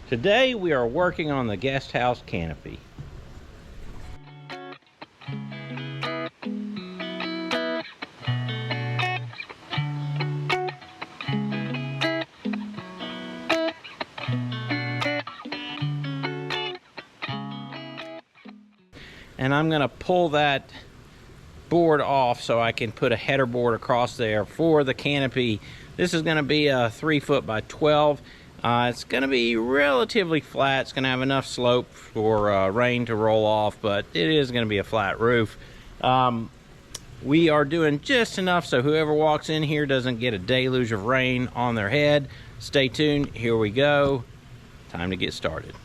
Today we are working on the guest house canopy. And I'm gonna pull that board off so I can put a header board across there for the canopy. This is gonna be a 3 foot by 12. It's gonna be relatively flat. It's gonna have enough slope for rain to roll off, but it is gonna be a flat roof. We are doing just enough so whoever walks in here doesn't get a deluge of rain on their head. Stay tuned, here we go. Time to get started.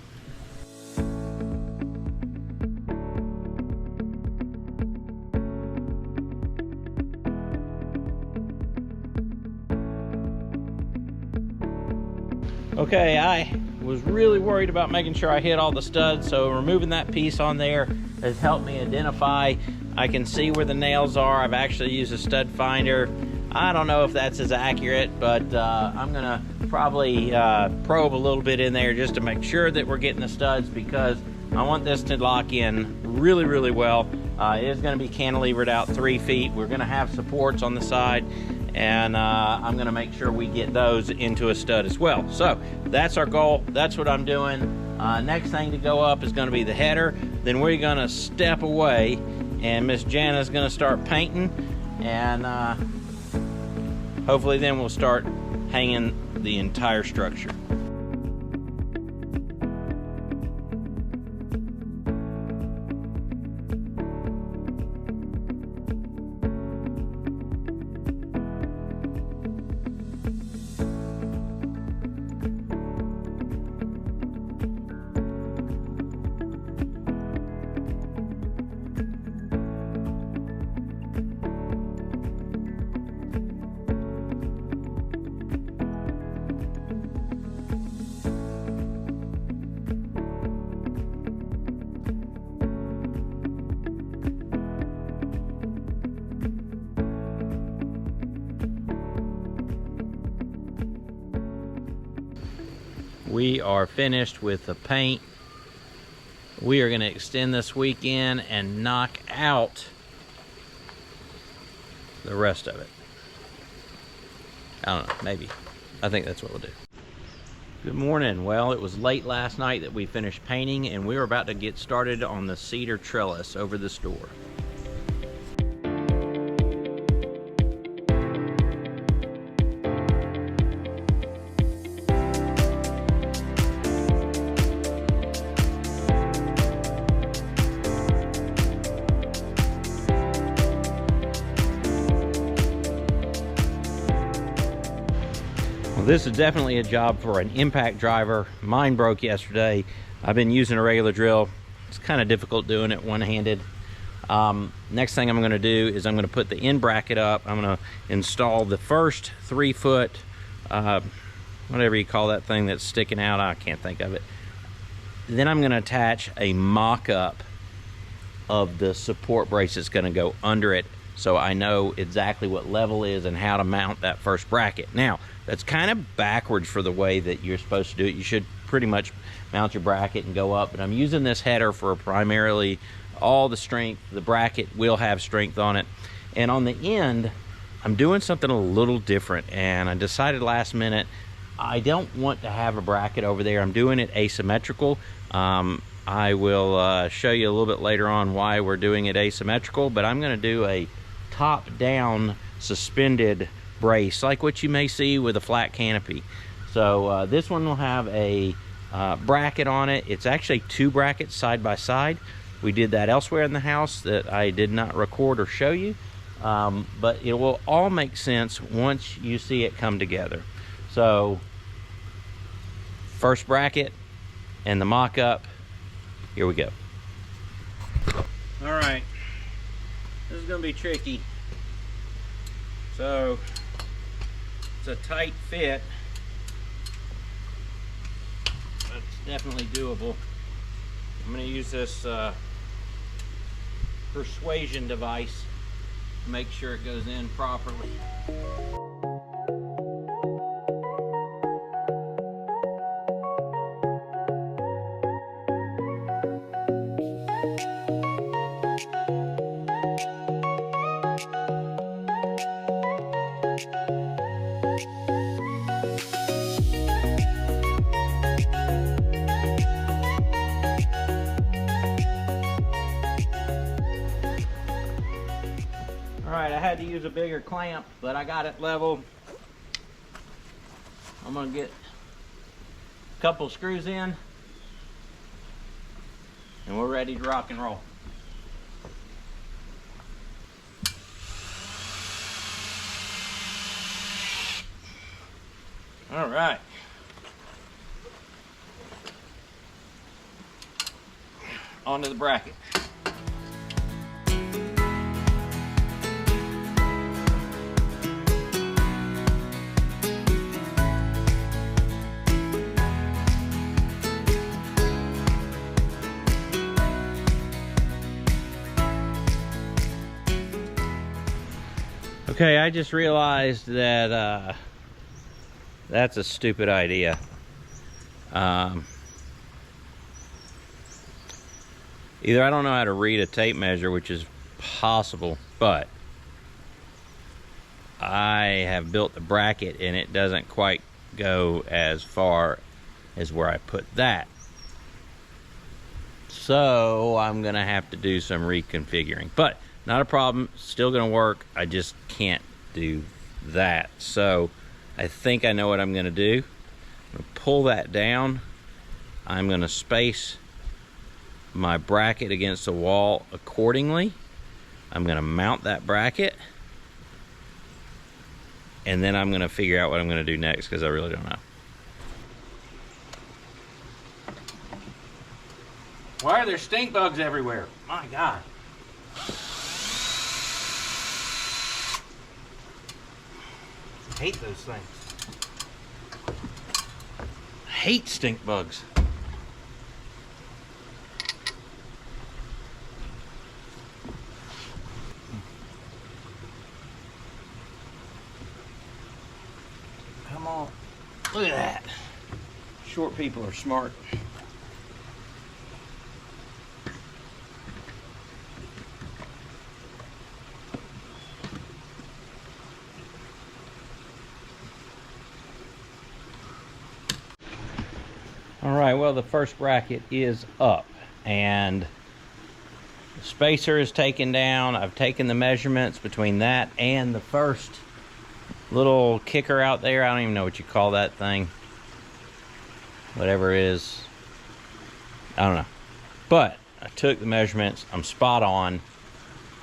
Okay, I was really worried about making sure I hit all the studs, so removing that piece on there has helped me identify. I can see where the nails are. I've actually used a stud finder. I don't know if that's as accurate, but I'm gonna probably probe a little bit in there just to make sure that we're getting the studs, because I want this to lock in really, really well. It is gonna be cantilevered out 3 feet. We're gonna have supports on the side, and I'm gonna make sure we get those into a stud as well. So that's our goal. That's what I'm doing. Next thing to go up is gonna be the header. Then we're gonna step away and Miss Jana's gonna start painting, and hopefully then we'll start hanging the entire structure. We are finished with the paint. We are going to extend this weekend and knock out the rest of it. I don't know, maybe. I think that's what we'll do. Good morning. Well, it was late last night that we finished painting, and we were about to get started on the cedar trellis over this door. This is definitely a job for an impact driver. Mine broke yesterday. I've been using a regular drill. It's kind of difficult doing it one-handed. Next thing I'm gonna do is I'm gonna put the end bracket up. I'm gonna install the first 3 foot, whatever you call that thing that's sticking out, I can't think of it. Then I'm gonna attach a mock-up of the support brace that's gonna go under it, so I know exactly what level is and how to mount that first bracket. Now, that's kind of backwards for the way that you're supposed to do it. You should pretty much mount your bracket and go up, but I'm using this header for primarily all the strength. The bracket will have strength on it. And on the end, I'm doing something a little different, and I decided last minute, I don't want to have a bracket over there. I'm doing it asymmetrical. I will show you a little bit later on why we're doing it asymmetrical, but I'm gonna do a top-down suspended brace like what you may see with a flat canopy. So this one will have a bracket on it. It's actually 2 brackets side by side. We did that elsewhere in the house that I did not record or show you, but it will all make sense once you see it come together. So first bracket and the mock-up, here we go. All right, this is gonna be tricky. So it's a tight fit, but it's definitely doable. I'm going to use this persuasion device to make sure it goes in properly. I had to use a bigger clamp, but I got it level. I'm gonna get a couple screws in and we're ready to rock and roll. All right. Onto the bracket. Okay, I just realized that that's a stupid idea. Either I don't know how to read a tape measure, which is possible, but I have built the bracket and it doesn't quite go as far as where I put that. So I'm gonna have to do some reconfiguring, but not a problem, still gonna work. I just can't do that. So I think I know what I'm gonna do. I'm gonna pull that down. I'm gonna space my bracket against the wall accordingly. I'm gonna mount that bracket, and then I'm gonna figure out what I'm gonna do next, because I really don't know. Why are there stink bugs everywhere? My God. I hate those things. I hate stink bugs. Come on. Look at that. Short people are smart. All right, well, the first bracket is up and the spacer is taken down. I've taken the measurements between that and the first little kicker out there. I don't even know what you call that thing. Whatever it is. I don't know. But I took the measurements. I'm spot on.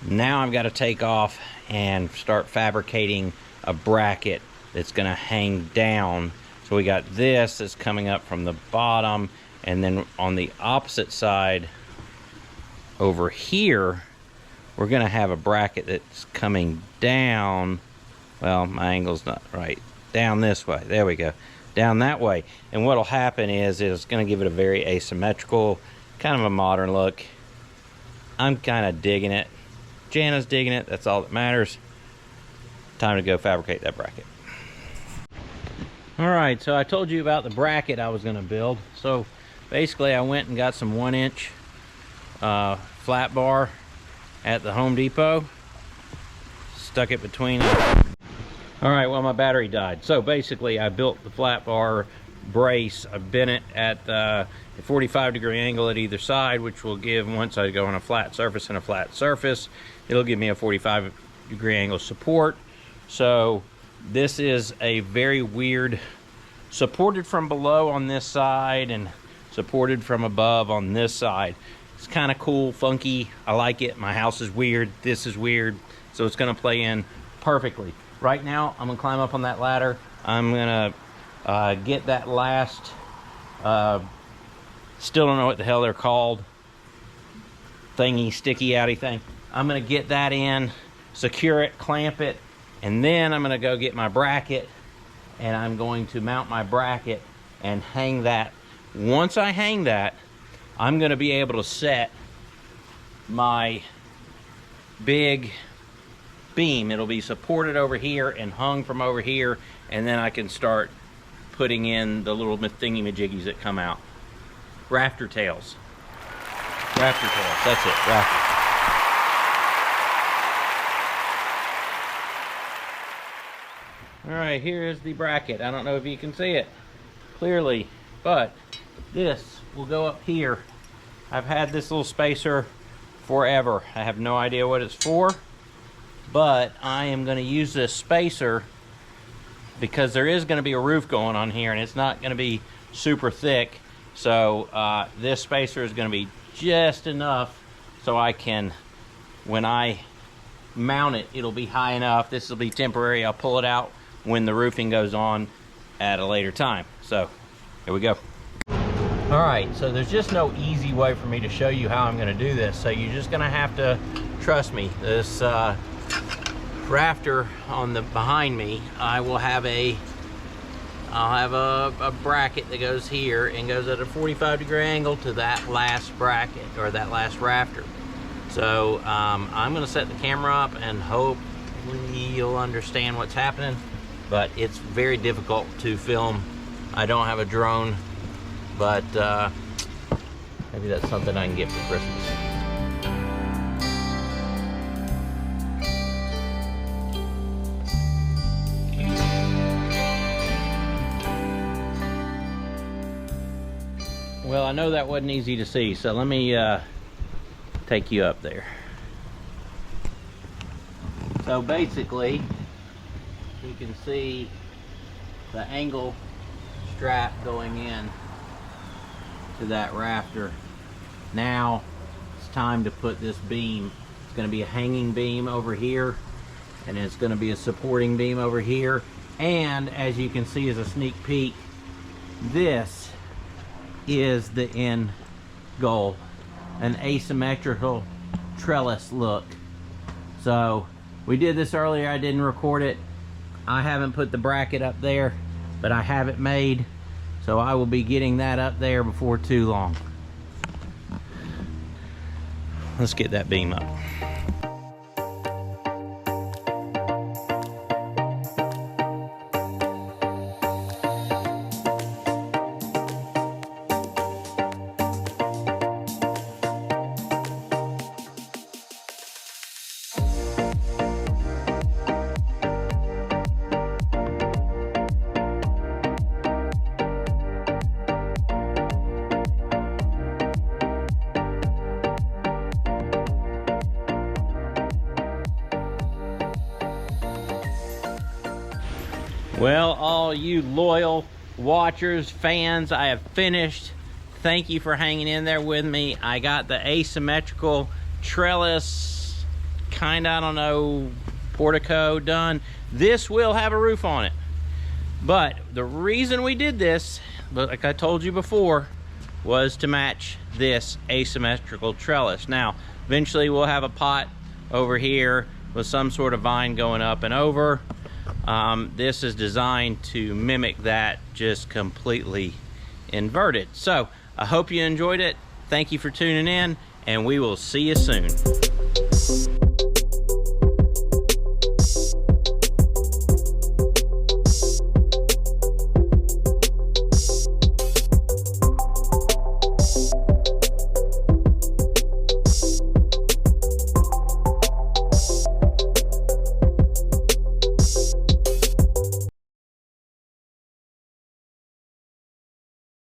Now I've got to take off and start fabricating a bracket that's going to hang down. So we got this that's coming up from the bottom, and then on the opposite side over here, we're gonna have a bracket that's coming down. Well, my angle's not right. Down this way, there we go. Down that way. And what'll happen is it's gonna give it a very asymmetrical, kind of a modern look. I'm kind of digging it. Jana's digging it, that's all that matters. Time to go fabricate that bracket. All right, so I told you about the bracket I was gonna build. So basically I went and got some 1-inch flat bar at the Home Depot. Stuck it between it. All right, well, my battery died. So basically I built the flat bar brace. I bent it at a 45-degree angle at either side, which will give, once I go on a flat surface and a flat surface, it'll give me a 45-degree angle support. So this is a very weird, supported from below on this side and supported from above on this side. It's kind of cool, funky. I like it. My house is weird. This is weird. So it's going to play in perfectly. Right now, I'm going to climb up on that ladder. I'm going to get that last, still don't know what the hell they're called, thingy, sticky outy thing. I'm going to get that in, secure it, clamp it, and then I'm gonna go get my bracket and I'm going to mount my bracket and hang that. Once I hang that, I'm gonna be able to set my big beam. It'll be supported over here and hung from over here, and then I can start putting in the little thingy-majiggies that come out. Rafter tails. Rafter tails, that's it, rafter. All right, here is the bracket. I don't know if you can see it clearly, but this will go up here. I've had this little spacer forever. I have no idea what it's for. but I am going to use this spacer because there is going to be a roof going on here, and it's not going to be super thick. So this spacer is going to be just enough so I can, when I mount it, it'll be high enough. This will be temporary. I'll pull it out when the roofing goes on at a later time. So here we go. All right, so there's just no easy way for me to show you how I'm going to do this, so you're just going to have to trust me. This rafter on the behind me, I'll have a bracket that goes here and goes at a 45-degree angle to that last bracket, or that last rafter. So I'm going to set the camera up and hopefully you'll understand what's happening, but it's very difficult to film. I don't have a drone, but maybe that's something I can get for Christmas. Well, I know that wasn't easy to see, so let me take you up there. So basically, you can see the angle strap going in to that rafter. Now it's time to put this beam. It's going to be a hanging beam over here, and it's going to be a supporting beam over here. And as you can see as a sneak peek, this is the end goal, an asymmetrical trellis look. So we did this earlier, I didn't record it. I haven't put the bracket up there, but I have it made, so I will be getting that up there before too long. Let's get that beam up. Well, all you loyal watchers, fans, I have finished. Thank you for hanging in there with me. I got the asymmetrical trellis, kinda, I don't know, portico done. This will have a roof on it. But the reason we did this, like I told you before, was to match this asymmetrical trellis. Now, eventually we'll have a pot over here with some sort of vine going up and over. This is designed to mimic that, just completely inverted. So I hope you enjoyed it. Thank you for tuning in, and we will see you soon.